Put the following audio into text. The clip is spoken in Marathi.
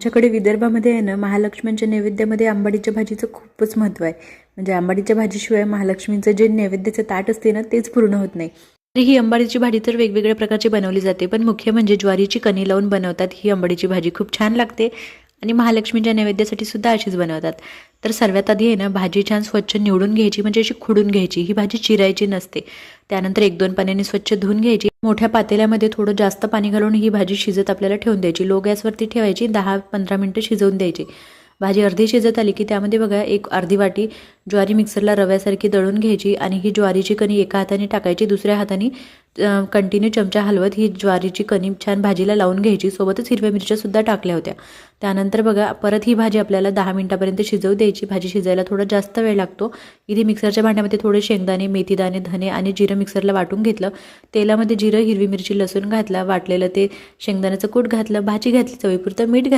आमच्याकडे विदर्भामध्ये आहे ना, महालक्ष्म्यांच्या नैवेद्यामध्ये आंबाडीच्या भाजीचं खूपच महत्त्व आहे. म्हणजे आंबाडीच्या भाजीशिवाय महालक्ष्मींचं जे नैवेद्याचं ताट असते ना, तेच पूर्ण होत नाही. तर ही अंबाडीची भाजी तर वेगवेगळ्या प्रकारची बनवली जाते, पण मुख्य म्हणजे ज्वारीची कणी लावून बनवतात ही अंबाडीची भाजी. खूप छान लागते आणि महालक्ष्मीच्या नैवेद्यासाठी सुद्धा अशीच बनवतात. तर सर्वात आधी आहे ना, भाजी छान स्वच्छ निवडून घ्यायची, म्हणजे अशी खुडून घ्यायची. ही भाजी चिरायची नसते. त्यानंतर 1-2 पाण्याने स्वच्छ धुवून घ्यायची. मोठ्या पातेल्यामध्ये थोडं जास्त पाणी घालून ही भाजी शिजत आपल्याला ठेवून द्यायची. लो गॅसवरती ठेवायची, 10-15 मिनिटं शिजवून द्यायची. भाजी अर्धी शिजत आली की त्यामध्ये बघा एक अर्धी वाटी ज्वारी मिक्सरला रव्यासारखी दळून घ्यायची आणि ही ज्वारीची कणी एका हाताने टाकायची, दुसऱ्या हाताने कंटिन्यू चमचा हलवत ही ज्वारीची कणी छान भाजीला लावून घ्यायची. सोबतच हिरव्या मिरच्यासुद्धा टाकल्या होत्या. त्यानंतर बघा परत ही भाजी आपल्याला 10 मिनिटापर्यंत शिजवू द्यायची. भाजी शिजायला थोडा जास्त वेळ लागतो. इथे मिक्सरच्या भांड्यामध्ये थोडे शेंगदाणे, मेथीदाणे, धने आणि जिरं मिक्सरला वाटून घेतलं. तेलामध्ये जिरं, हिरवी मिरची, लसूण घातला, वाटलेलं ते शेंगदाण्याचं कूट घातलं, भाजी घातली, चवीपुरतं मीठ घातलं.